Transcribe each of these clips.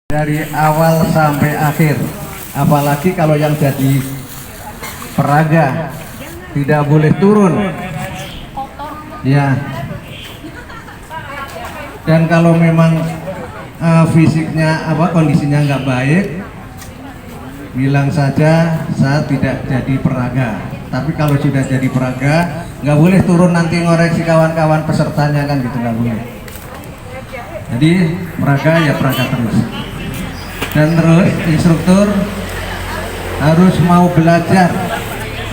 dari awal sampai akhir, apalagi kalau yang jadi peraga tidak boleh turun ya. Dan kalau memang fisiknya kondisinya nggak baik, bilang saja saya tidak jadi peraga. Tapi kalau sudah jadi peraga nggak boleh turun nanti ngoreksi kawan-kawan pesertanya, kan gitu, nggak boleh. Jadi peraga ya peraga terus. Dan terus instruktur harus mau belajar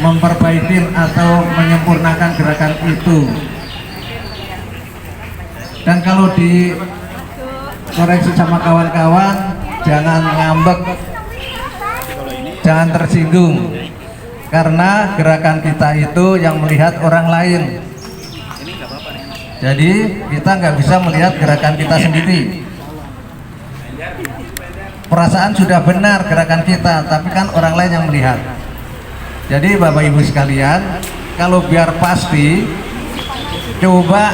memperbaiki atau menyempurnakan gerakan itu. Dan kalau dikoreksi sama kawan-kawan, jangan ngambek, jangan tersinggung, karena gerakan kita itu yang melihat orang lain. Jadi kita nggak bisa melihat gerakan kita sendiri. Perasaan sudah benar gerakan kita, tapi kan orang lain yang melihat. Jadi Bapak Ibu sekalian, kalau biar pasti, coba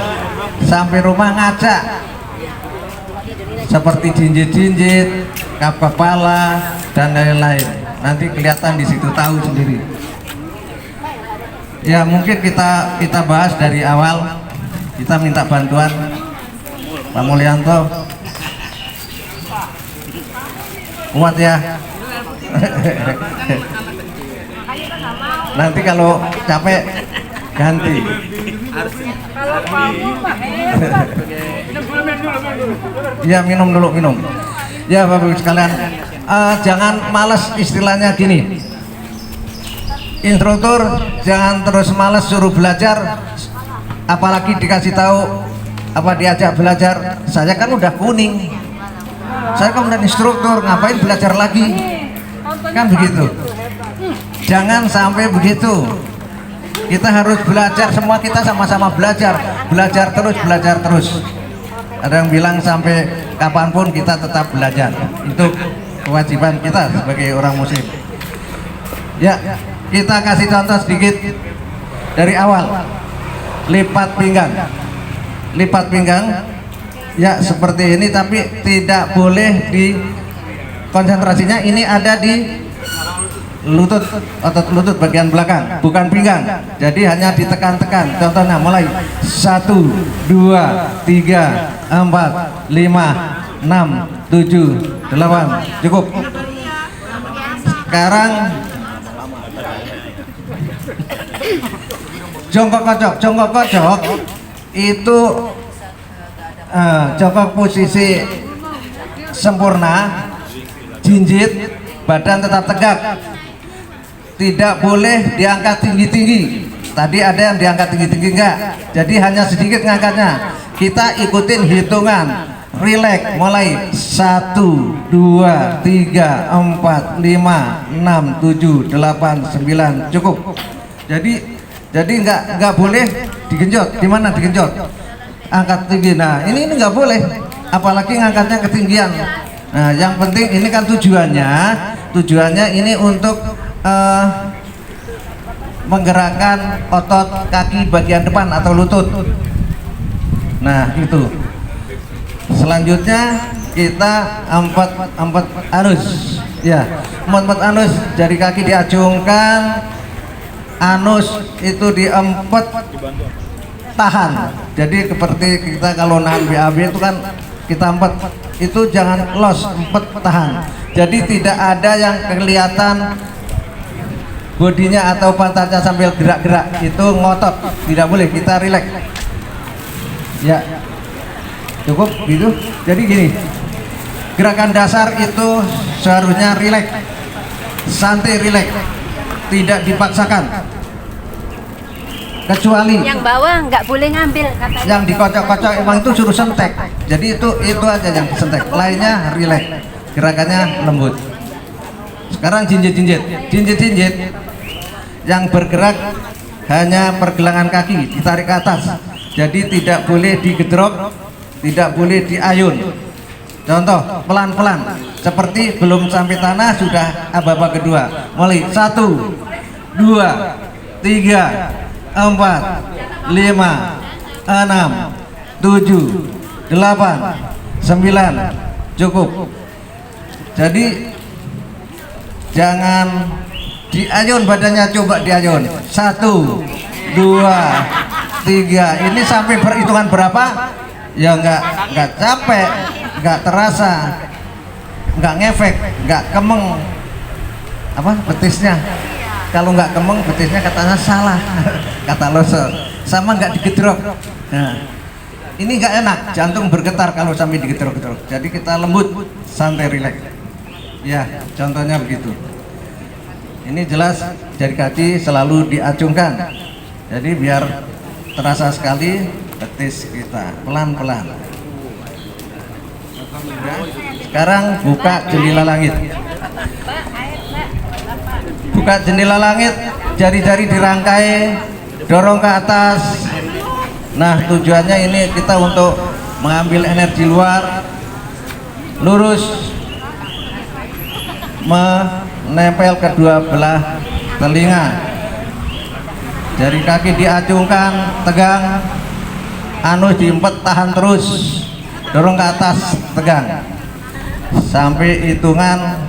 sampai rumah ngaca seperti jinjit-jinjit, kap kepala dan lain-lain. Nanti kelihatan di situ, tahu sendiri. Ya mungkin kita bahas dari awal. Kita minta bantuan Pak Mulyanto. Kuat ya. Nanti kalau capek ganti. Ya minum dulu, minum. Ya Bapak Ibu sekalian, jangan malas, istilahnya gini. Instruktur jangan terus malas suruh belajar, apalagi dikasih tahu diajak belajar. Saya kan udah kuning. Saya kemudian instruktur, ngapain belajar lagi? Kan begitu. Jangan sampai begitu. Kita harus belajar, semua kita sama-sama belajar. Belajar terus. Ada yang bilang sampai kapanpun kita tetap belajar. Itu kewajiban kita sebagai orang muslim. Ya, kita kasih contoh sedikit dari awal. Lipat pinggang. Ya seperti ini, tapi tidak boleh di konsentrasinya ini ada di lutut, otot lutut bagian belakang, bukan pinggang. Jadi hanya ditekan-tekan. Contohnya mulai 1, 2, 3, 4, 5, 6, 7, 8. Cukup. Sekarang jongkok kocok itu jongkok posisi sempurna, jinjit, badan tetap tegak, tidak boleh diangkat tinggi-tinggi. Tadi ada yang diangkat tinggi-tinggi, enggak, jadi hanya sedikit ngangkatnya. Kita ikutin hitungan, relax, mulai 1, 2, 3, 4, 5, 6, 7, 8, 9, cukup. Jadi nggak boleh digenjot. Gimana digenjot? Angkat tinggi. Nah ini nggak boleh, apalagi ngangkatnya ketinggian. Nah yang penting ini kan tujuannya ini untuk menggerakkan otot kaki bagian depan atau lutut. Nah itu. Selanjutnya kita empat anus. Ya, empat anus, jari kaki diacungkan, anus itu diempet, tahan. Jadi seperti kita kalau nahan BAB itu kan kita empet, itu jangan los, empet, tahan. Jadi tidak ada yang kelihatan bodinya atau pantatnya sambil gerak-gerak, itu ngotot, tidak boleh. Kita rileks. Ya cukup gitu. Jadi gini, gerakan dasar itu seharusnya rileks, santai, rileks, tidak dipaksakan. Kecuali yang bawah nggak boleh ngambil katanya. Yang dikocok-kocok emang itu suruh sentek. Jadi itu aja yang sentek, lainnya rileks, gerakannya lembut. Sekarang jinjit yang bergerak hanya pergelangan kaki, ditarik ke atas. Jadi tidak boleh digedrok, tidak boleh diayun. Contoh pelan-pelan, seperti belum sampai tanah sudah aba-aba kedua. Mulai 1, 2, 3, 4, 5, 6, 7, 8, 9, cukup. Jadi jangan diayun badannya, coba diayun. 1, 2, 3. Ini sampai perhitungan berapa? Ya nggak capek, nggak terasa, nggak ngefek, nggak kemeng apa betisnya. Kalau nggak kemeng betisnya katanya salah kata Lose, sama nggak digedrok. Nah, ini nggak enak, jantung bergetar kalau sampai digedrok-gedrok. Jadi kita lembut, santai, rileks. Ya, contohnya begitu. Ini jelas jari kaki selalu diacungkan. Jadi biar terasa sekali betis kita, pelan-pelan. Sekarang buka jendela langit. Buka jendela langit, jari-jari dirangkai, dorong ke atas. Nah, tujuannya ini kita untuk mengambil energi luar, lurus, menempel kedua belah telinga. Jari kaki diacungkan, tegang, anus diempet, tahan terus, dorong ke atas, tegang sampai hitungan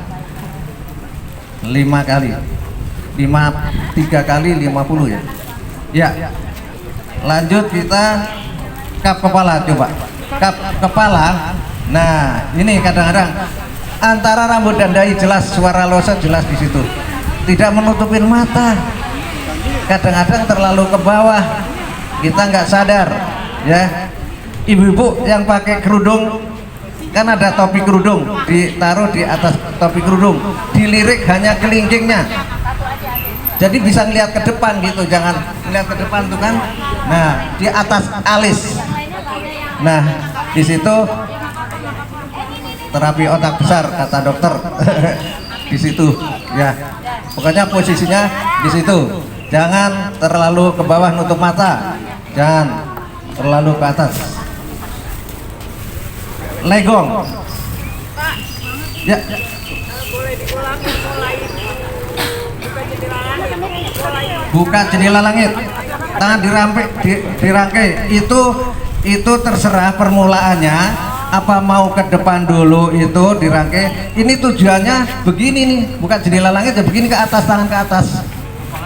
5 kali, 3 kali 50 ya. Ya, lanjut kita kap kepala, coba kap kepala. Nah, ini kadang-kadang antara rambut dan dahi jelas, suara Lose jelas di situ, tidak menutupin mata. Kadang-kadang terlalu ke bawah, kita nggak sadar ya. Ibu-ibu yang pakai kerudung, kan ada topi kerudung, ditaruh di atas topi kerudung, dilirik hanya kelingkingnya, jadi bisa ngeliat ke depan gitu, jangan ngeliat ke depan tuh kan. Nah, di atas alis. Nah, di situ terapi otak besar kata dokter. Di situ ya, pokoknya posisinya di situ. Jangan terlalu ke bawah nutup mata, jangan terlalu ke atas. Legong ya. Buka jendela langit, tangan dirangkai. Itu terserah permulaannya, apa mau ke depan dulu itu dirangkai. Ini tujuannya begini nih, buka jendela langit ya begini, ke atas, tangan ke atas.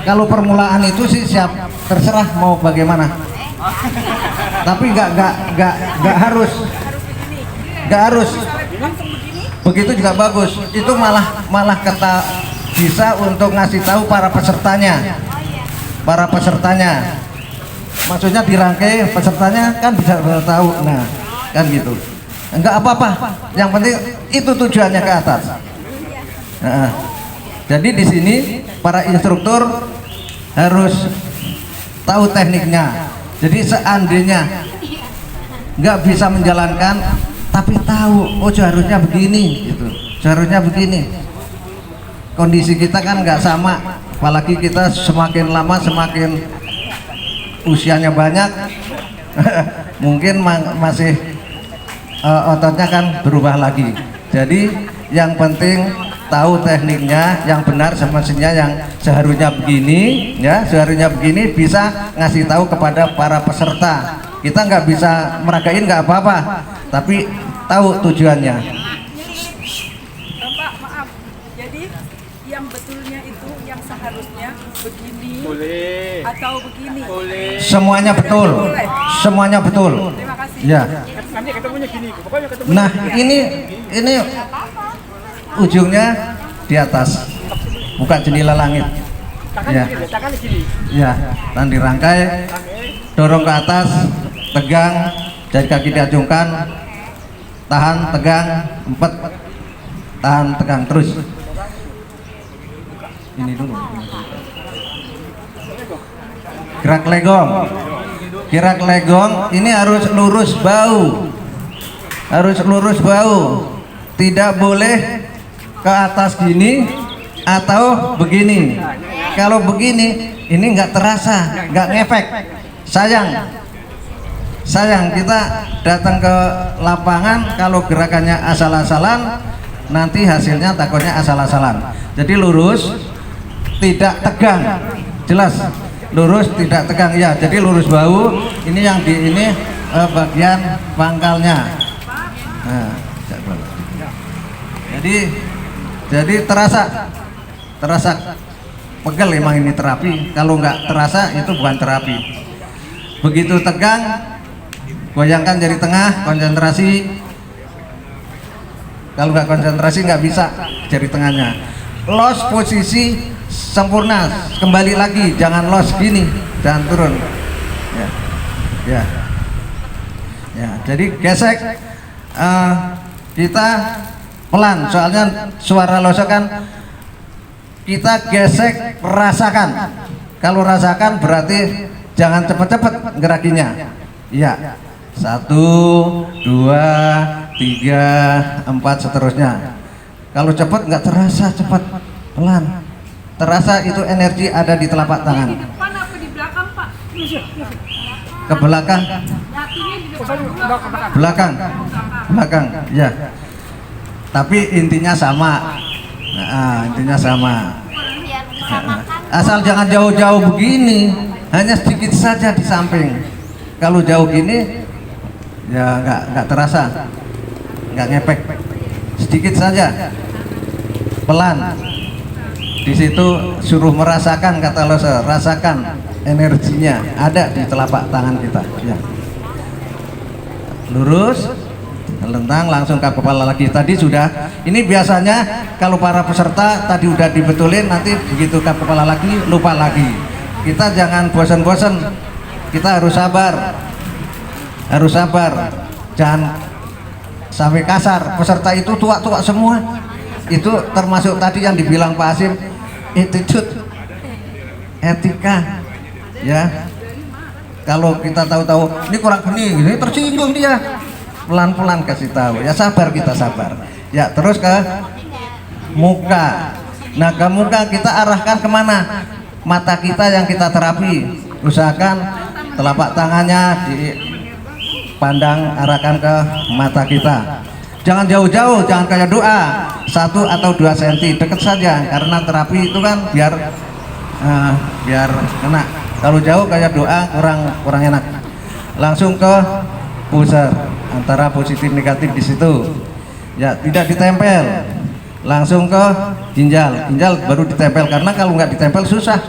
Kalau permulaan itu sih siap, terserah mau bagaimana. Tapi nggak harus begitu juga bagus. Itu malah kata bisa untuk ngasih tahu para pesertanya, maksudnya dirangkai pesertanya kan bisa tahu. Nah, kan gitu, enggak apa-apa, yang penting itu tujuannya ke atas. Nah, jadi di sini para instruktur harus tahu tekniknya. Jadi seandainya nggak bisa menjalankan, tapi tahu, oh seharusnya begini, gitu, seharusnya begini. Kondisi kita kan nggak sama, apalagi kita semakin lama semakin usianya banyak, mungkin masih ototnya kan berubah lagi. Jadi yang penting tahu tekniknya yang benar, semestinya yang seharusnya begini ya, seharusnya begini, bisa ngasih tahu kepada para peserta. Kita nggak bisa meragain nggak apa-apa, tapi tahu tujuannya. Pak, maaf, jadi yang betulnya itu yang seharusnya begini boleh atau begini boleh, Semuanya betul, semuanya betul. Terima kasih Ya. Nanti ketemunya gini, pokoknya ketemu. Nah, ini ujungnya di atas, buka jendela langit. Ya, Tangan gini. ya, dan dirangkai, dorong ke atas, tegang, jari kaki diacungkan, tahan, tegang, empet, tahan, tegang terus. Ini dulu. Gerak legong. Gerak legong ini harus lurus bahu. Harus lurus bahu. Tidak boleh ke atas gini atau begini. Kalau begini ini nggak terasa, nggak ngefek. Sayang kita datang ke lapangan kalau gerakannya asal-asalan, nanti hasilnya takutnya asal-asalan. Jadi lurus, tidak tegang, jelas lurus tidak tegang ya. Jadi lurus bahu, ini yang di ini bagian pangkalnya. Nah, jadi Jadi terasa pegel emang ini terapi. Kalau nggak terasa itu bukan terapi. Begitu tegang, goyangkan jari tengah, konsentrasi. Kalau nggak konsentrasi nggak bisa jari tengahnya. Los posisi sempurna, kembali lagi, jangan los gini, jangan turun. Ya. Jadi gesek, kita pelan, soalnya suara losok kan kita gesek, rasakan. Kalau rasakan berarti jangan cepet-cepet gerakinya. Iya, 1, 2, 3, 4 seterusnya. Kalau cepet nggak terasa, cepet, pelan. Terasa itu energi ada di telapak tangan. Di depan apa di belakang, Pak? Ke belakang, Lakinya di depan. belakang, ya. Tapi intinya sama. Nah, intinya sama. Asal jangan jauh-jauh begini, hanya sedikit saja di samping. Kalau jauh gini, ya nggak terasa, nggak ngepek. Sedikit saja, pelan. Di situ suruh merasakan, kata Lose, rasakan energinya ada di telapak tangan kita. Ya. Lurus, lentang langsung ke kepala lagi. Tadi sudah. Ini biasanya kalau para peserta tadi udah dibetulin, nanti begitu ke kepala lagi lupa lagi. Kita jangan bosan-bosan. Kita harus sabar. Jangan sampai kasar. Peserta itu tua-tua semua. Itu termasuk tadi yang dibilang Pak Asim, attitude, etika, ya. Kalau kita tahu-tahu ini kurang ini tersinggung dia, pelan-pelan kasih tahu. Ya sabar, kita sabar. Ya terus ke muka. Nah ke muka kita arahkan kemana? Mata kita yang kita terapi. Usahakan telapak tangannya dipandang, arahkan ke mata kita. Jangan jauh-jauh, jangan kayak doa 1 atau 2 cm, deket saja, karena terapi itu kan biar kena. Kalau jauh kayak doa kurang enak. Langsung ke pusar, antara positif negatif di situ. Ya tidak ditempel, langsung ke ginjal baru ditempel, karena kalau nggak ditempel susah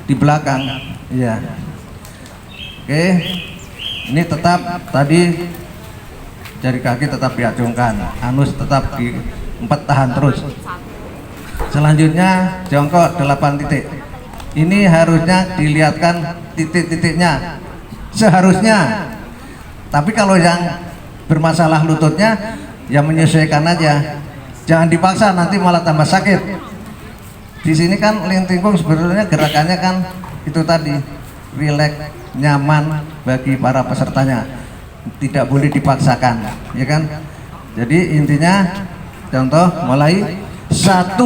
di belakang. Ya. Oke, ini tetap tadi. Jari kaki tetap diacungkan, anus tetap di 4 tahan terus. Selanjutnya jongkok 8 titik. Ini harusnya dilihatkan titik-titiknya, seharusnya. Tapi kalau yang bermasalah lututnya, ya menyesuaikan aja. Jangan dipaksa, nanti malah tambah sakit. Di sini kan lintingkung sebenarnya gerakannya kan itu tadi, rileks, nyaman bagi para pesertanya. Tidak boleh dipaksakan, ya kan? Jadi intinya contoh mulai 1,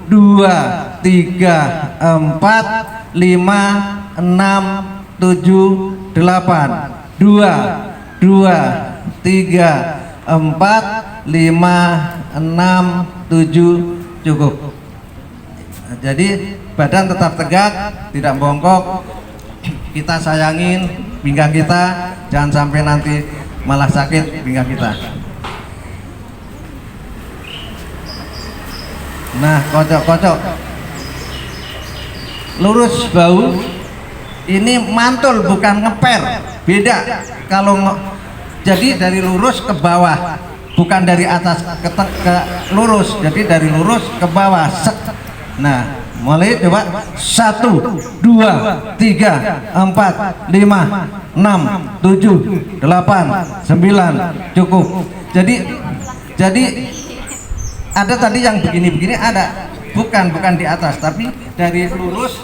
2, 3, 4, 5, 6, 7, 8, 2, 2, 3, 4, 5, 6, 7, cukup. Jadi badan tetap tegak, tidak bongkok. Kita sayangin pinggang kita, jangan sampai nanti malah sakit pinggang kita. Nah, kocok-kocok, lurus bahu. Ini mantul bukan ngeper, beda. Kalau jadi dari lurus ke bawah, bukan dari atas ke lurus. Jadi dari lurus ke bawah. Nah, mulai coba 1, 2, 3, 4, 5, 6, 7, 8, 9, cukup. Jadi ada tadi yang begini-begini ada, bukan di atas, tapi dari lurus.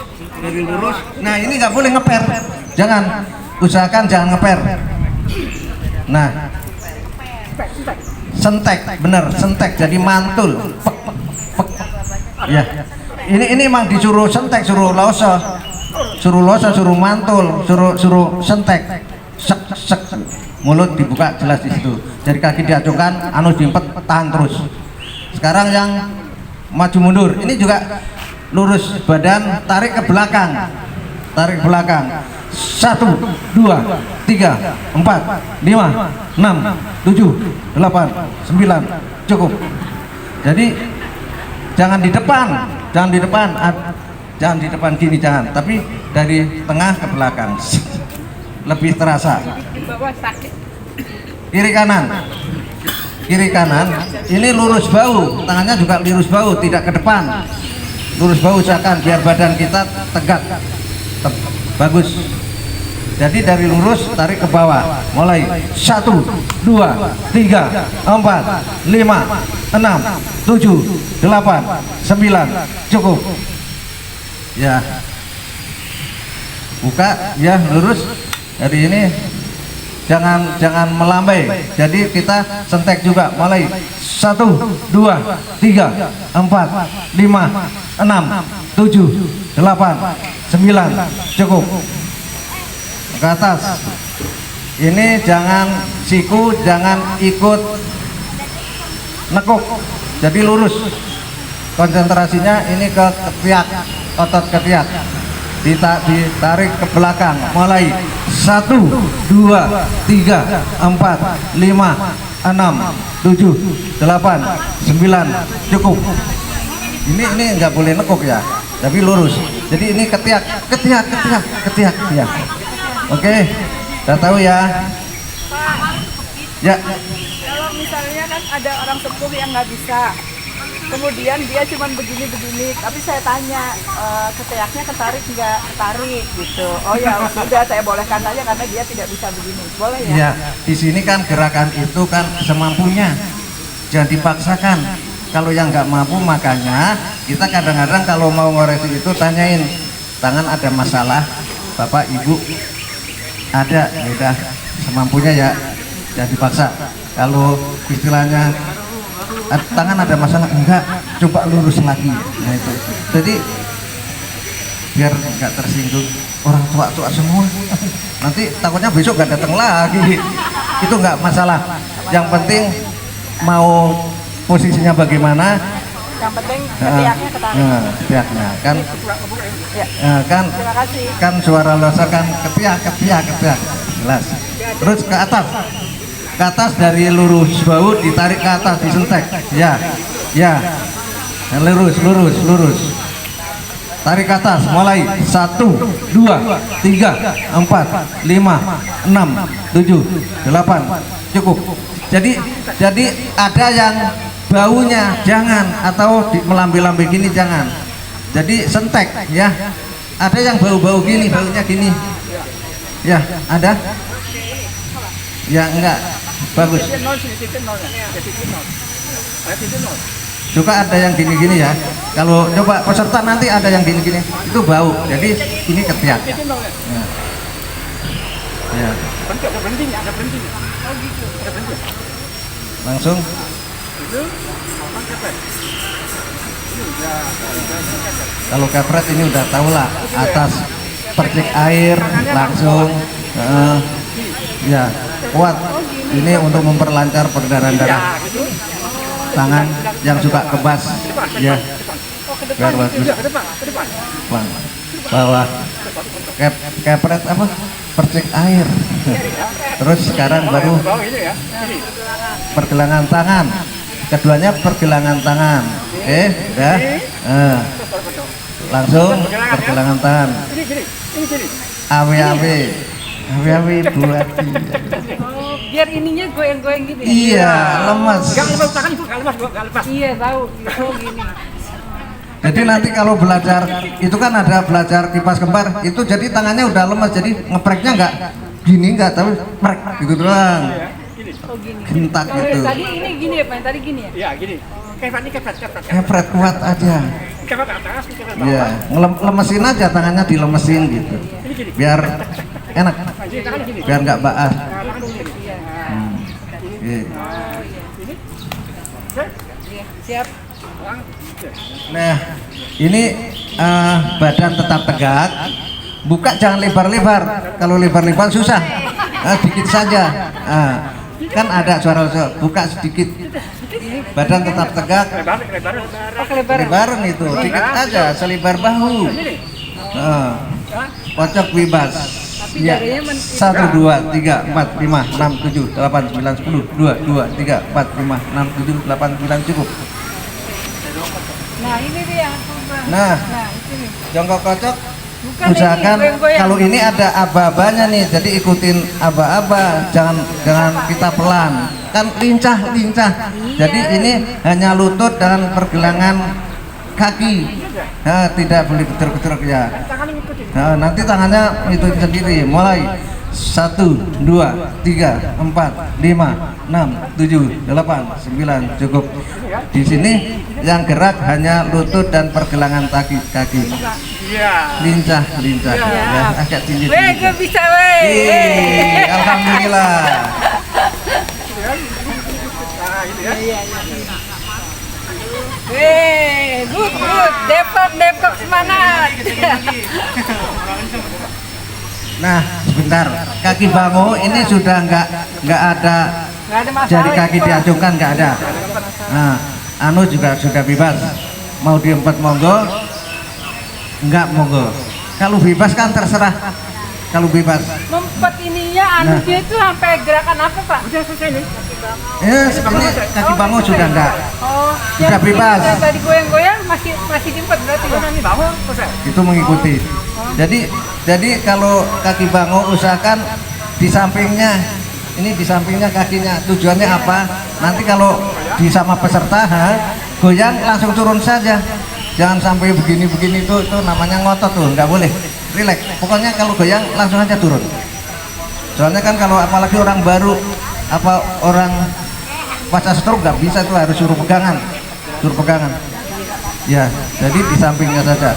Nah ini nggak boleh ngeper, jangan, usahakan jangan ngeper. Nah sentek, bener sentek, jadi mantul. Ya. Ini emang disuruh sentek, suruh losa, suruh mantul, suruh sentek, sek, mulut dibuka jelas di situ. Jadi kaki diacungkan, anus diempet, tahan terus. Sekarang yang maju mundur, ini juga lurus badan, tarik ke belakang, 1, 2, 3, 4, 5, 6, 7, 8, 9, cukup. Jadi jangan di depan, jangan di depan gini, jangan, tapi dari tengah ke belakang lebih terasa. Di bawah sakit. Kiri kanan, ini lurus bahu, tangannya juga lurus bahu, tidak ke depan, lurus bahu usahakan biar badan kita tegak. Bagus. Jadi dari lurus tarik ke bawah, mulai 1 2 3 4 5 6 7 8 9, cukup ya. Buka ya, lurus. Dari ini jangan melambai, jadi kita sentek juga, mulai 1 2 3 4 5 6 7 8 9, cukup. Ke atas. Ini jangan siku, jangan ikut nekuk, jadi lurus. Konsentrasinya ini ke ketiak, otot ketiak. Ditarik ke belakang, mulai 1 2 3 4 5 6 7 8 9, cukup. Ini enggak boleh nekuk ya, tapi lurus. Jadi ini ketiak. Oke, udah tahu ya. Ya. Kalau misalnya kan ada orang sepuh yang nggak bisa, kemudian dia cuma begini, tapi saya tanya ketiaknya ketarik nggak? Ketarik gitu. Oh ya sudah, saya bolehkan aja karena dia tidak bisa begini. Boleh ya? Ya, di sini kan gerakan itu kan semampunya, jangan dipaksakan. Kalau yang nggak mampu, makanya kita kadang-kadang kalau mau ngoreksi itu tanyain, tangan ada masalah, Bapak Ibu ada, ya udah semampunya ya, jangan dipaksa. Kalau istilahnya tangan ada masalah, enggak, coba lurus lagi. Nah itu, jadi biar nggak tersinggung orang tua semua. Nanti takutnya besok nggak datang lagi. Itu nggak masalah. Yang penting mau posisinya bagaimana. Yang penting ketiaknya ketarik. Ketiaknya kan, Ya. kan, Terima kasih. kan suara losa kan ketiak, jelas. Terus ke atas dari lurus bahu ditarik ke atas, disentek. Ya. Lurus. Tarik ke atas, mulai 1 2 3 4 5 6 7 8, cukup. Jadi ada yang baunya jangan, atau melambai-lambai gini jangan. Jadi sentek ya. Ada yang bau-bau gini, baunya gini. Ya, ada? Ya enggak. Bagus. Juga ada yang gini-gini ya. Kalau coba peserta nanti ada yang gini-gini, itu bau. Jadi ini ketiak. Ya. Langsung. Kalau kepret ini udah tahu lah, atas percik air langsung. Ya, kuat. Ini untuk memperlancar peredaran darah. Tangan yang suka kebas, ya, biar bagus. Bawah. Kepret apa? Percik air. Terus sekarang baru pergelangan tangan. Keduanya pergelangan tangan. Udah. Langsung pergelangan tangan. Awe-awe buat Biar ininya goyang-goyang gitu ya? Iya, lemas. Gak lepas. Iya, tahu. Oh gini. Jadi nanti kalau belajar itu kan ada belajar kipas kembar, itu jadi tangannya udah lemas, jadi ngepreknya enggak gini, enggak, tapi prek gitu doang. Oh gini. Gentak Kalau gitu. yang tadi ini gini ya, Pak? Yang tadi gini ya? Iya gini. Kepret. Ngepret kuat aja. Kepret atas, kepret bawah. Iya, lemesin aja tangannya, dilemesin gitu. Biar enak. Biar enggak baas. Oke. Siap. Nah, ini badan tetap tegak, buka jangan lebar-lebar. Kalau lebar-lebar susah, dikit saja. Kan ada suara buka sedikit. Badan tetap tegak, lebaran itu, dikit aja, selebar bahu. Kocok bebas. Ya, 1 2 3 4 5 6 7 8 9 10 2 2 3 4 5 6 7 8 9, cukup. Nah ini dia yang coba. Nah, Nah itu nih. jongkok kocok. Bukan Usahakan ini, goyang-goyang. kalau ini ada aba-abanya nih, jadi ikutin aba-aba, jangan kita pelan, kan lincah. Jadi ini hanya lutut dan pergelangan kaki, nah, tidak boleh gedruk-gedruk ya. Tangan ngikutin. Nah, nanti tangannya itu sendiri, mulai 1, 2, 3, 4, 5, 6, 7, 8, 9, cukup. Di sini yang gerak hanya lutut dan pergelangan kaki. Iya. Lincah ya, agak tinggi. Weh, gue bisa weh. Alhamdulillah. Nah, gitu ya. Weh, good. Depok semangat. Nah, sebentar. Kaki bango ini sudah nggak ada Nggak ada masalah. jari kaki itu, Pak. diacungkan, nggak ada. Nah, anu juga sudah bebas. Mau diempet monggo, nggak monggo. Kalau bebas kan terserah. Kalau bebas. Mempet ininya anu Nah. dia itu sampai gerakan apa Pak? Udah selesai nih. Ini kaki bango sudah nggak. Oh, Sudah bebas. Yang tadi goyang-goyang masih diempet berarti ya? Ini bangun, selesai. Itu mengikuti. Jadi kalau kaki bango usahakan di sampingnya, ini di sampingnya kakinya. Tujuannya apa? Nanti kalau di sama peserta goyang langsung turun saja, jangan sampai begini itu namanya ngotot tuh, nggak boleh. Relax, pokoknya kalau goyang langsung aja turun. Soalnya kan kalau apalagi orang baru apa orang pasca stroke nggak bisa tuh, harus suruh pegangan ya. Jadi di sampingnya saja.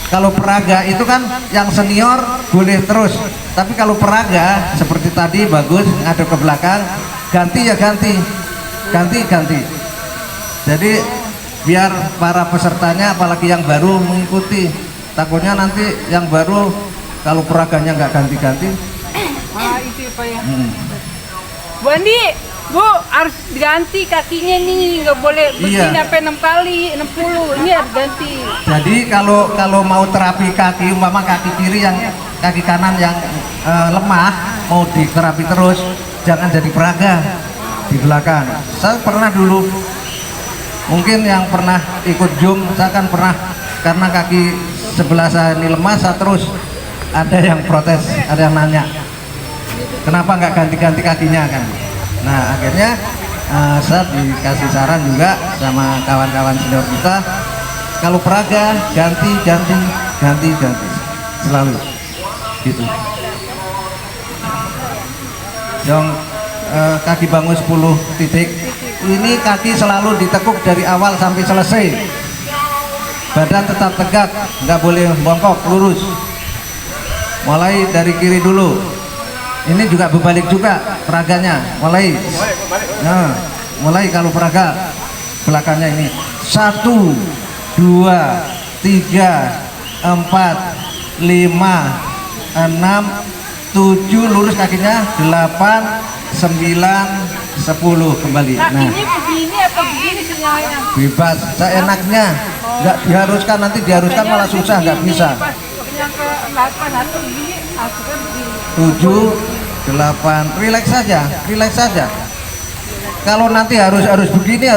Kalau peraga itu kan yang senior boleh terus, tapi kalau peraga seperti tadi bagus ngadep ke belakang, ganti. Jadi biar para pesertanya apalagi yang baru mengikuti. Takutnya nanti yang baru kalau peraganya nggak ganti-ganti. Ah, itu Pak ya. Bu Andi, Bu harus diganti kakinya nih, nggak boleh begini Iya. sampai 6 kali, 60. Ini harus ganti. Jadi kalau mau terapi kaki, umpama kaki kiri yang kaki kanan yang lemah mau diterapi terus, jangan jadi peraga di belakang. Saya pernah dulu, mungkin yang pernah ikut Zoom, saya kan pernah, karena kaki sebelah saya ini lemah, saya terus ada yang protes, ada yang nanya, kenapa nggak ganti-ganti kakinya kan? Nah akhirnya saya dikasih saran juga sama kawan-kawan senior kita, kalau peraga ganti selalu gitu. Yang kaki bangun 10 titik ini, kaki selalu ditekuk dari awal sampai selesai, badan tetap tegak, nggak boleh bongkok, lurus. Mulai dari kiri dulu, ini juga berbalik juga peraganya, mulai. Nah, mulai kalau peraga belakangnya ini 1, 2, 3, 4, 5, 6, 7, lurus kakinya, 8, 9, 10 kembali. Nah, Kakinya begini atau begini sinyalnya? bebas, seenaknya, nggak diharuskan, nanti diharuskan malah susah, nggak bisa. Pas yang ke 8 atau begini, akhirnya begini. 7, 8, relax saja. Kalau nanti harus begini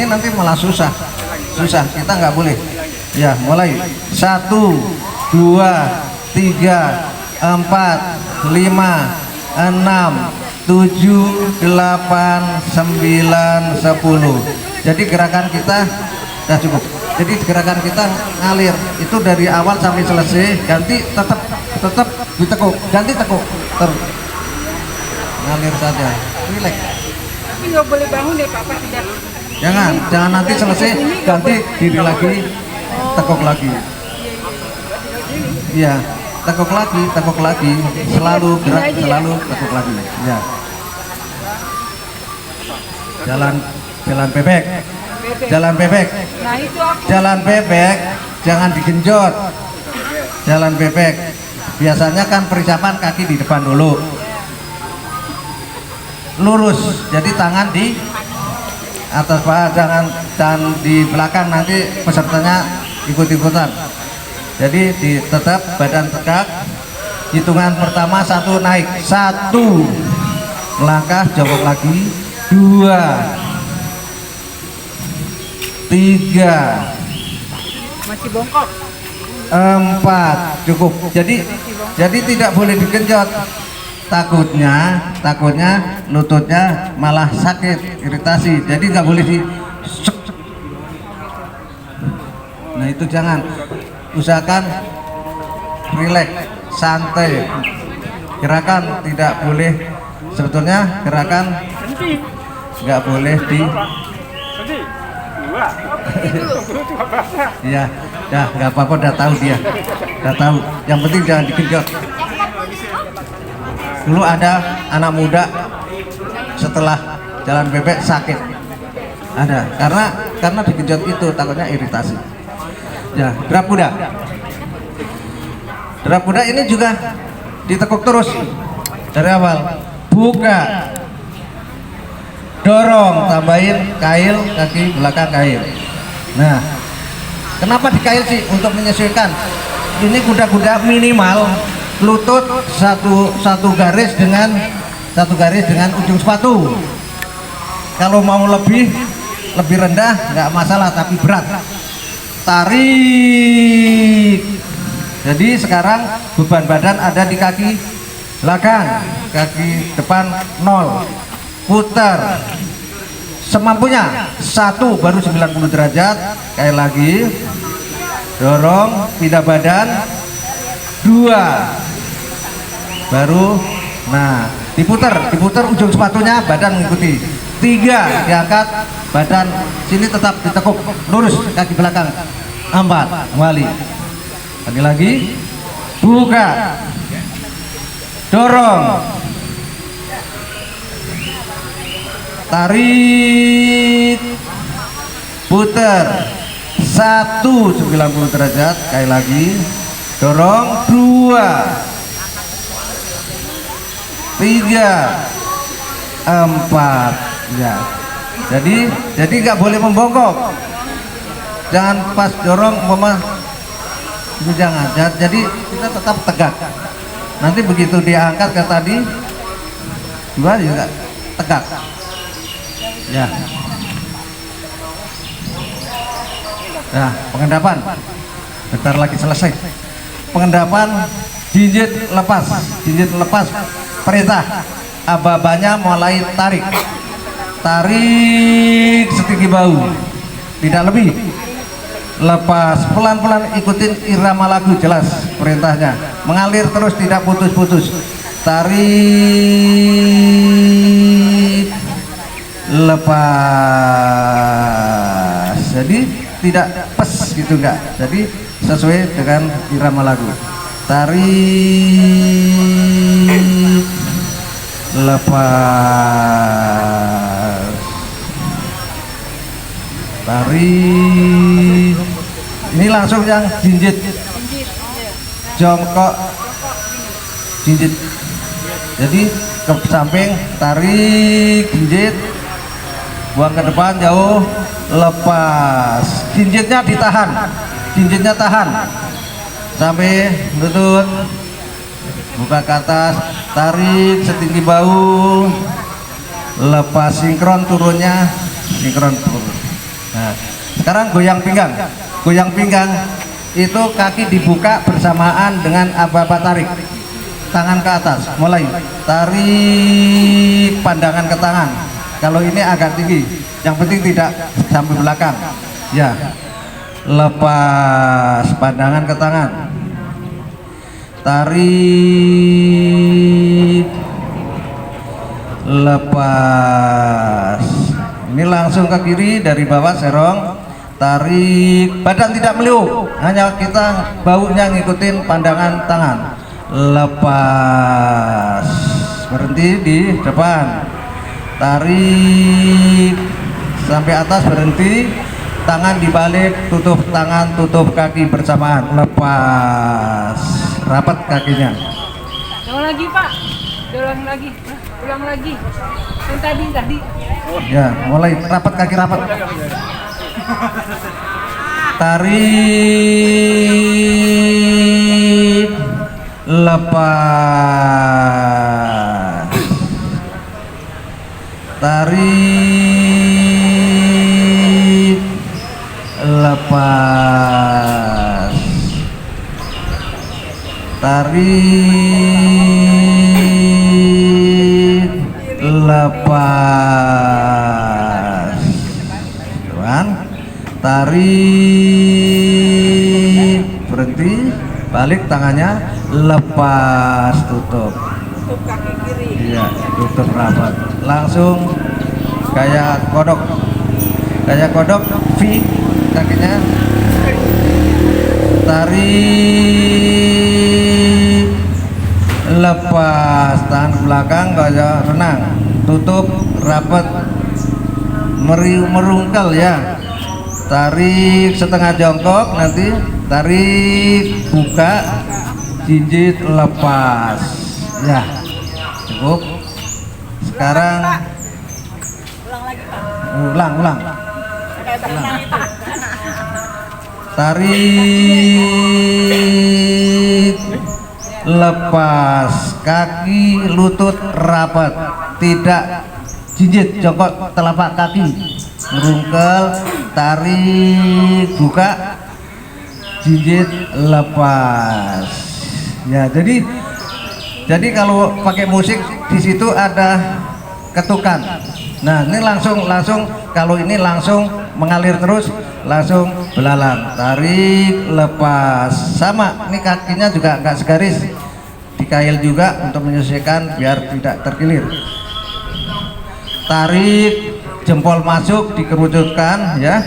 nanti malah susah, kita nggak boleh. Ya, mulai 1, 2, 3, 4, 5, 6, 7, 8, 9, 10. Jadi gerakan kita sudah cukup. Jadi gerakan kita ngalir itu dari awal sampai selesai, ganti tetap ditekuk, ganti tekuk terus ngalir saja, relax. Tapi nggak boleh bangun deh Pak, tidak. Jangan nanti selesai ganti diri lagi, tekuk lagi. Iya, tekuk lagi, selalu gerak, selalu tekuk lagi. Ya. Jalan bebek. Nah itu aku. Jalan bebek jangan digenjot. Jalan bebek biasanya kan persiapan kaki di depan dulu, lurus, jadi tangan di atas paha, jangan di belakang, nanti pesertanya ikut-ikutan. Jadi tetap badan tegak. Hitungan pertama 1 naik, 1 melangkah, jongkok lagi, 2 3, Masih bongkok. 4, cukup. Jadi tidak boleh digenjot. Takutnya lututnya malah sakit, iritasi. Jadi nggak boleh di. Nah itu jangan. Usahakan rileks, santai. Gerakan tidak boleh. Sebetulnya gerakan Berhenti. nggak boleh di. Berhenti. 2. Cuma bahasa. Iya, dah nggak apa-apa, udah tahu dia, udah tahu. Yang penting jangan digenjot. Dulu ada anak muda setelah jalan bebek sakit, ada karena digenjot itu takutnya iritasi. Ya, derap kuda ini juga ditekuk terus dari awal. Buka, dorong, tambahin kail kaki belakang kail. Nah, kenapa dikail sih? Untuk menyesuaikan. Ini kuda-kuda minimal lutut satu garis dengan ujung sepatu. Kalau mau lebih rendah nggak masalah, tapi berat. Tarik. Jadi sekarang beban badan ada di kaki belakang, kaki depan 0. Putar semampunya. 1 baru 90 derajat. Kayak lagi. Dorong, pindah badan. 2 baru, nah diputar ujung sepatunya, badan mengikuti. 3 diangkat, badan sini tetap ditekuk lurus, kaki belakang. 4 kembali lagi, buka, dorong, tarik, putar. 190 derajat, kayak lagi, dorong. 2, 3, 4, ya. Jadi nggak boleh membongkok. Jangan pas dorong mama itu jangan. Jadi kita tetap tegak. Nanti begitu diangkat ke tadi, dua juga tegak. Ya. Nah, pengendapan. Bentar lagi selesai. Pengendapan, jinjit lepas, perintah. Aba-abanya mulai tarik setinggi bahu, tidak lebih. Lepas, pelan-pelan ikutin irama lagu, jelas perintahnya. Mengalir terus, tidak putus-putus. Tarik, lepas. Jadi tidak pes gitu, enggak. Jadi sesuai dengan irama lagu. Tarik, lepas, tarik. Ini langsung yang jinjit, jongkok, jinjit. Jadi ke samping, tarik, jinjit, buang ke depan jauh, lepas. Jinjitnya tahan sampai lutut, buka ke atas, tarik setinggi bahu, lepas, sinkron turunnya, sinkron turun. Nah, sekarang goyang pinggang itu kaki dibuka bersamaan dengan aba-aba tarik, tangan ke atas, mulai tarik, pandangan ke tangan. Kalau ini agak tinggi, yang penting tidak sampai belakang, ya. Lepas, pandangan ke tangan, tarik, lepas. Ini langsung ke kiri dari bawah, serong, tarik, badan tidak meliuk, hanya kita baunya ngikutin pandangan tangan. Lepas, berhenti di depan, tarik sampai atas, berhenti, tangan dibalik, tutup tangan, tutup kaki bersamaan, lepas, rapat kakinya. Ulang lagi Pak, ulang lagi. Yang tadi. Ya, mulai rapat kaki, rapat. Tarik, lepas, tarik, tarik, lepas, kan? Tarik, berhenti, balik tangannya, lepas, tutup. Tutup kaki kiri. Iya, tutup rapat. Langsung kayak kodok, V, kakinya. Tarik, lepas, tangan ke belakang kayak renang, tutup rapat, merungkel ya. Tarik setengah jongkok, nanti tarik, buka, jinjit, lepas. Ya, cukup. Sekarang Ulang lagi Pak. ulang. Kayak berenang itu. Tarik, lepas, kaki lutut rapat, tidak jinjit, jongkok telapak kaki, merungkel, tarik, buka, jinjit, lepas. Ya, jadi kalau pakai musik di situ ada ketukan. Nah, ini langsung kalau ini langsung mengalir terus, langsung belalang, tarik, lepas. Sama, ini kakinya juga nggak segaris, dikail juga untuk menyesuaikan biar tidak terkilir. Tarik, jempol masuk, dikerucutkan ya,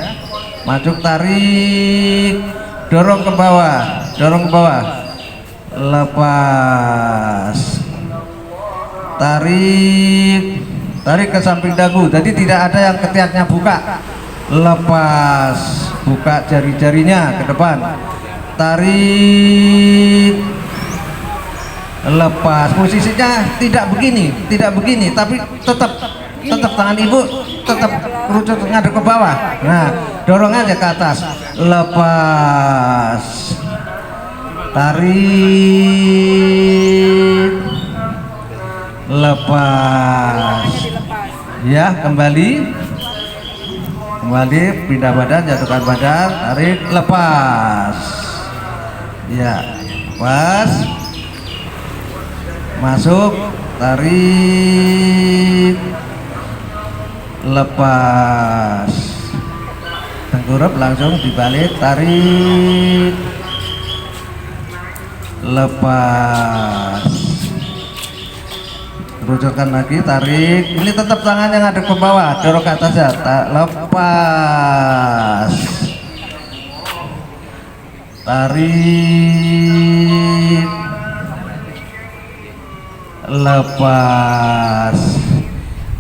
masuk, tarik, dorong ke bawah, lepas, tarik ke samping dagu, jadi tidak ada yang ketiaknya buka, lepas, buka jari-jarinya ke depan, tarik, lepas. Posisinya tidak begini, tapi tetap tangan ibu tetap kerucut ngadep ke bawah. Nah, dorong aja ke atas, lepas, tarik, lepas. Ya, kembali, pindah badan, jatuhkan badan, tarik, lepas. Ya, pas, masuk, tarik, lepas. Tengkurap langsung dibalik, tarik, lepas. Rucutkan lagi, tarik. Ini tetap tangannya ngadep ke bawah, dorong ke atas ya. Lepas, tarik, lepas.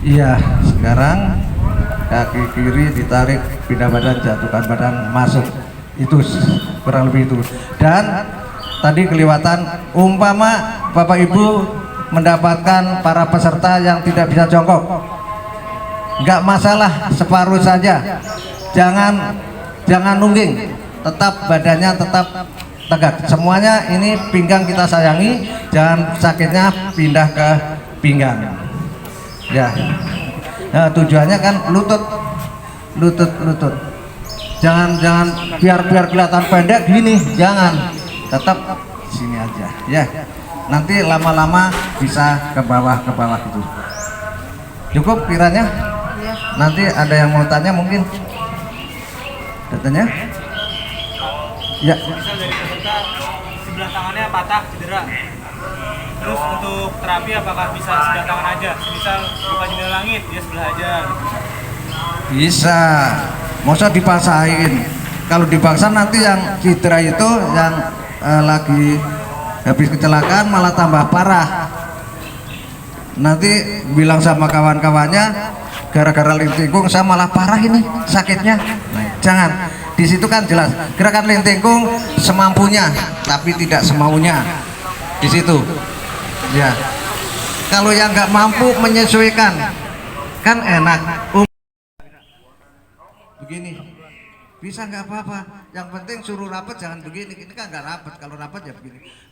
Iya, sekarang kaki kiri ditarik, pindah badan, jatuhkan badan, masuk. Itu kurang lebih itu. Dan tadi kelewatan, umpama Bapak Ibu mendapatkan para peserta yang tidak bisa jongkok, nggak masalah, separuh saja, jangan nungging, tetap badannya tetap tegak. Semuanya ini pinggang kita sayangi, jangan sakitnya pindah ke pinggang ya. Nah, tujuannya kan lutut, jangan biar kelihatan pendek gini, jangan, tetap sini aja ya. Nanti lama-lama bisa ke bawah gitu. Cukup kiranya? Nanti ada yang mau tanya mungkin? Datanya? Ya. Misal dari peserta sebelah tangannya patah, cedera. Terus untuk terapi apakah bisa sebelah tangan aja? Misal buka jendela langit, dia sebelah aja gitu. Bisa. Masa dipaksain? Kalau dipaksa nanti yang cedera itu yang lagi habis kecelakaan malah tambah parah. Nanti bilang sama kawan-kawannya, gara-gara lintingkung saya malah parah ini sakitnya. Nah, jangan. Di situ kan jelas gerakan lintingkung semampunya, tapi tidak semaunya. Di situ, ya. Kalau yang nggak mampu menyesuaikan, kan enak. Begini, bisa nggak apa-apa. Yang penting suruh rapat, jangan begini. Ini kan nggak rapat. Kalau rapat ya begini.